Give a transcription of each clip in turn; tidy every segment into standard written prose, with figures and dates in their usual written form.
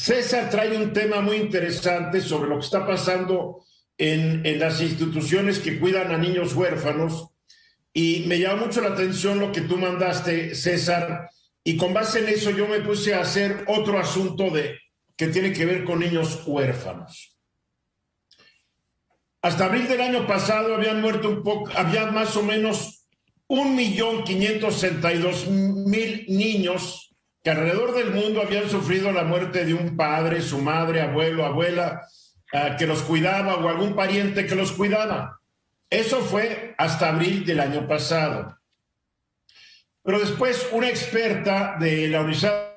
César trae un tema muy interesante sobre lo que está pasando en las instituciones que cuidan a niños huérfanos, y me llamó mucho la atención lo que tú mandaste, César, y con base en eso yo me puse a hacer otro asunto que tiene que ver con niños huérfanos. Hasta abril del año pasado habían más o menos 1.562.000 niños que alrededor del mundo habían sufrido la muerte de un padre, su madre, abuelo, abuela, que los cuidaba, o algún pariente que los cuidaba. Eso fue hasta abril del año pasado. Pero después una experta de la Universidad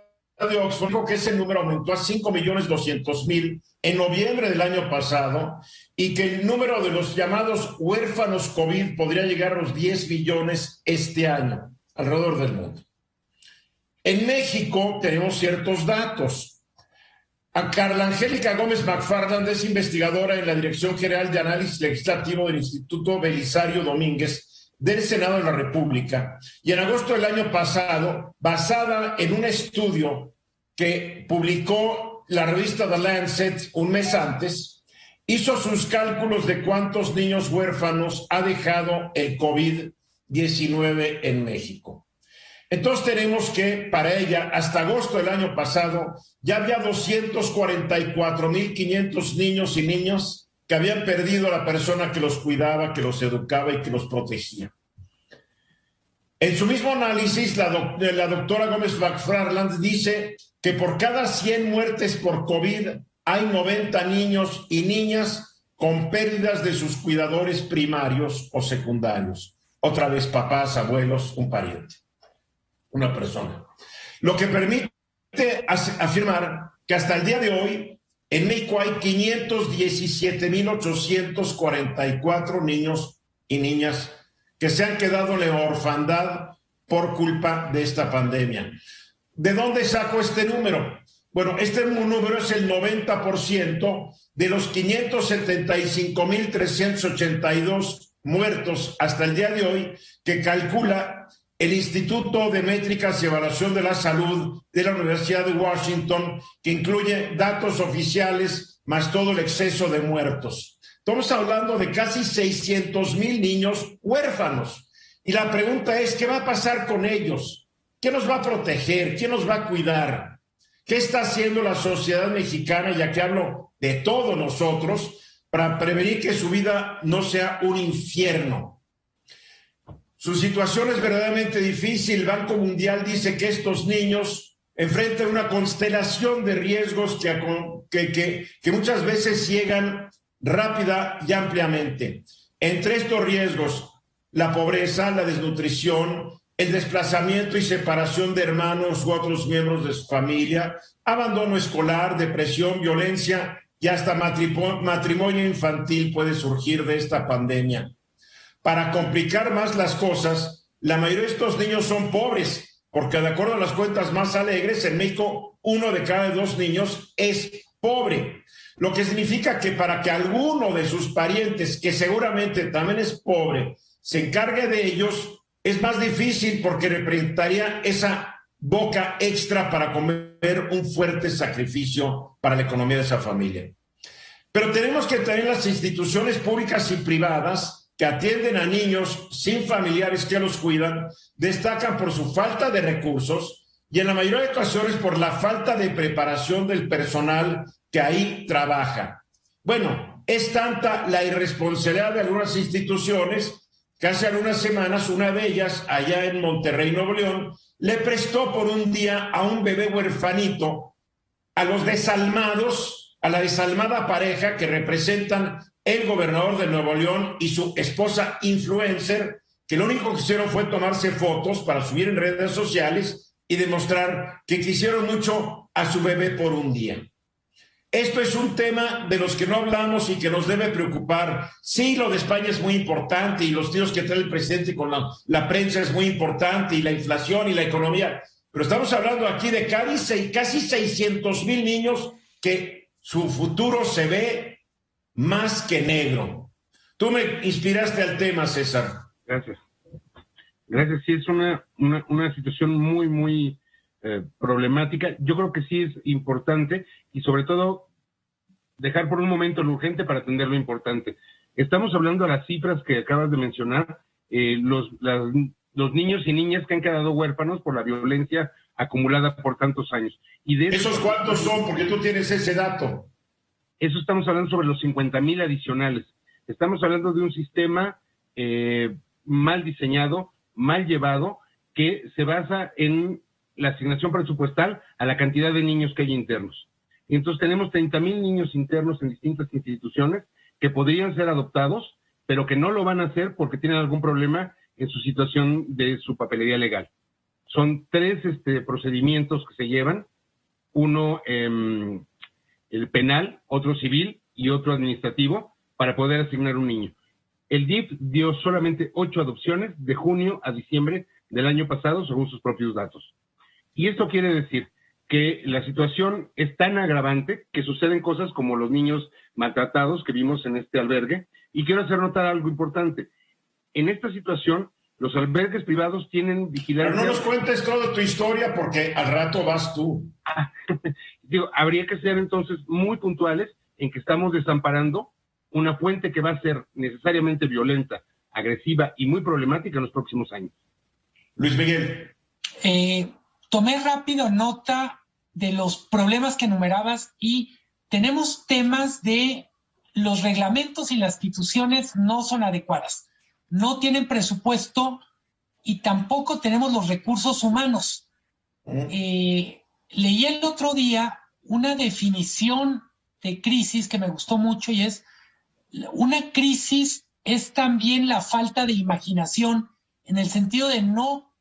de Oxford dijo que ese número aumentó a 5.200.000 en noviembre del año pasado, y que el número de los llamados huérfanos COVID podría llegar a los 10 millones este año, alrededor del mundo. En México tenemos ciertos datos. A Carla Angélica Gómez McFarland es investigadora en la Dirección General de Análisis Legislativo del Instituto Belisario Domínguez del Senado de la República, y en agosto del año pasado, basada en un estudio que publicó la revista The Lancet un mes antes, hizo sus cálculos de cuántos niños huérfanos ha dejado el COVID-19 en México. Entonces tenemos que para ella, hasta agosto del año pasado, ya había 244.500 niños y niñas que habían perdido a la persona que los cuidaba, que los educaba y que los protegía. En su mismo análisis, la doctora Gómez McFarland dice que por cada 100 muertes por COVID hay 90 niños y niñas con pérdidas de sus cuidadores primarios o secundarios. Otra vez papás, abuelos, un pariente, una persona. Lo que permite afirmar que hasta el día de hoy en México hay 517.844 niños y niñas que se han quedado en la orfandad por culpa de esta pandemia. ¿De dónde saco este número? Bueno, este número es el 90% de los 575.382 muertos hasta el día de hoy que calcula el Instituto de Métricas y Evaluación de la Salud de la Universidad de Washington, que incluye datos oficiales más todo el exceso de muertos. Estamos hablando de casi 600.000 niños huérfanos. Y la pregunta es, ¿qué va a pasar con ellos? ¿Quién nos va a proteger? ¿Quién nos va a cuidar? ¿Qué está haciendo la sociedad mexicana, ya que hablo de todos nosotros, para prevenir que su vida no sea un infierno? Su situación es verdaderamente difícil. El Banco Mundial dice que estos niños enfrentan una constelación de riesgos que muchas veces llegan rápida y ampliamente. Entre estos riesgos, la pobreza, la desnutrición, el desplazamiento y separación de hermanos u otros miembros de su familia, abandono escolar, depresión, violencia y hasta matrimonio infantil puede surgir de esta pandemia. Para complicar más las cosas, la mayoría de estos niños son pobres, porque de acuerdo a las cuentas más alegres, en México 1 de cada 2 niños es pobre, lo que significa que para que alguno de sus parientes, que seguramente también es pobre, se encargue de ellos, es más difícil, porque representaría esa boca extra para comer, un fuerte sacrificio para la economía de esa familia. Pero tenemos que tener las instituciones públicas y privadas que atienden a niños sin familiares que los cuidan, destacan por su falta de recursos y en la mayoría de ocasiones por la falta de preparación del personal que ahí trabaja. Bueno, es tanta la irresponsabilidad de algunas instituciones que hace algunas semanas una de ellas, allá en Monterrey, Nuevo León, le prestó por un día a un bebé huerfanito a los desalmados, a la desalmada pareja que representan el gobernador de Nuevo León y su esposa influencer, que lo único que hicieron fue tomarse fotos para subir en redes sociales y demostrar que quisieron mucho a su bebé por un día. Esto es un tema de los que no hablamos y que nos debe preocupar. Sí, lo de España es muy importante y los tiros que trae el presidente con la prensa es muy importante, y la inflación y la economía, pero estamos hablando aquí de casi 600,000 niños que su futuro se ve más que negro. Tú me inspiraste al tema, César. Gracias. Sí, es una situación muy problemática. Yo creo que sí es importante y sobre todo dejar por un momento lo urgente para atender lo importante. Estamos hablando de las cifras que acabas de mencionar, los niños y niñas que han quedado huérfanos por la violencia acumulada por tantos años. Y de ¿Esos cuántos son? Porque tú tienes ese dato. Eso estamos hablando sobre los 50,000 adicionales. Estamos hablando de un sistema mal diseñado, mal llevado, que se basa en la asignación presupuestal a la cantidad de niños que hay internos. Y entonces tenemos 30,000 niños internos en distintas instituciones que podrían ser adoptados, pero que no lo van a hacer porque tienen algún problema en su situación de su papelería legal. Son 3 procedimientos que se llevan, uno el penal, otro civil y otro administrativo, para poder asignar un niño. El DIF dio solamente 8 adopciones de junio a diciembre del año pasado, según sus propios datos. Y esto quiere decir que la situación es tan agravante que suceden cosas como los niños maltratados que vimos en este albergue. Y quiero hacer notar algo importante. En esta situación, los albergues privados tienen vigilancia... Pero no nos cuentes toda tu historia porque al rato vas tú. Habría que ser entonces muy puntuales en que estamos desamparando una fuente que va a ser necesariamente violenta, agresiva y muy problemática en los próximos años. Luis Miguel. Tomé rápido nota de los problemas que enumerabas y tenemos temas de los reglamentos y las instituciones no son adecuadas, no tienen presupuesto y tampoco tenemos los recursos humanos. Leí el otro día una definición de crisis que me gustó mucho y es: una crisis es también la falta de imaginación en el sentido de no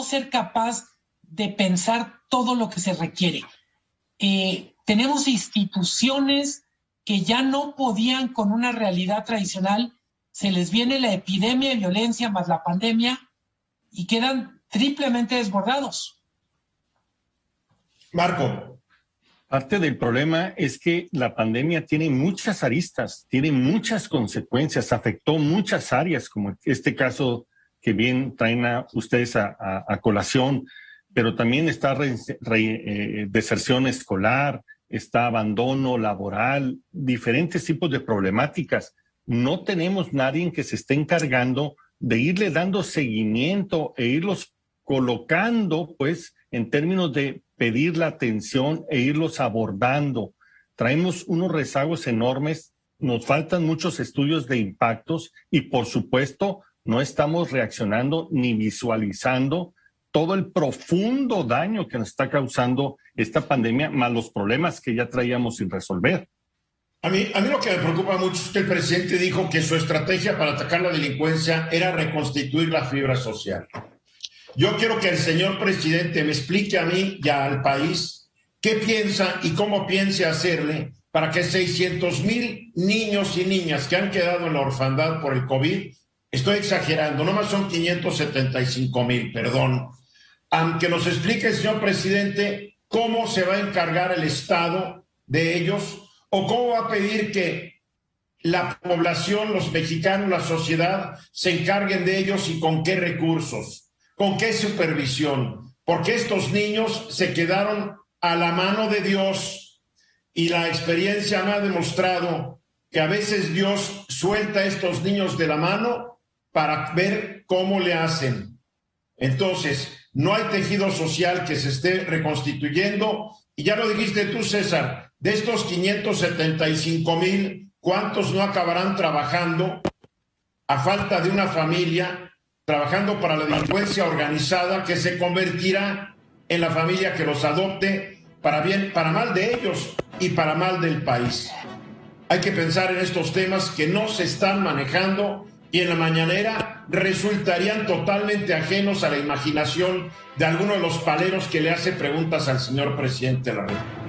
ser capaz de pensar todo lo que se requiere. Tenemos instituciones que ya no podían con una realidad tradicional, se les viene la epidemia de violencia más la pandemia y quedan triplemente desbordados. Marco. Parte del problema es que la pandemia tiene muchas aristas, tiene muchas consecuencias, afectó muchas áreas, como este caso que bien traen ustedes a colación, pero también está deserción escolar, está abandono laboral, diferentes tipos de problemáticas. No tenemos nadie que se esté encargando de irle dando seguimiento e irlos colocando, pues, en términos de pedir la atención e irlos abordando. Traemos unos rezagos enormes, nos faltan muchos estudios de impactos y, por supuesto, no estamos reaccionando ni visualizando todo el profundo daño que nos está causando esta pandemia, más los problemas que ya traíamos sin resolver. A mí lo que me preocupa mucho es que el presidente dijo que su estrategia para atacar la delincuencia era reconstituir la fibra social. Yo quiero que el señor presidente me explique a mí y al país qué piensa y cómo piensa hacerle para que 600,000 niños y niñas que han quedado en la orfandad por el COVID, estoy exagerando, nomás son 575,000, perdón, aunque nos explique el señor presidente cómo se va a encargar el Estado de ellos o cómo va a pedir que la población, los mexicanos, la sociedad se encarguen de ellos y con qué recursos. ¿Con qué supervisión? Porque estos niños se quedaron a la mano de Dios y la experiencia me ha demostrado que a veces Dios suelta a estos niños de la mano para ver cómo le hacen. Entonces, no hay tejido social que se esté reconstituyendo. Y ya lo dijiste tú, César, de estos 575,000, ¿cuántos no acabarán trabajando a falta de una familia? Trabajando para la delincuencia organizada que se convertirá en la familia que los adopte para bien, para mal de ellos y para mal del país. Hay que pensar en estos temas que no se están manejando y en la mañanera resultarían totalmente ajenos a la imaginación de alguno de los paleros que le hace preguntas al señor presidente de la República.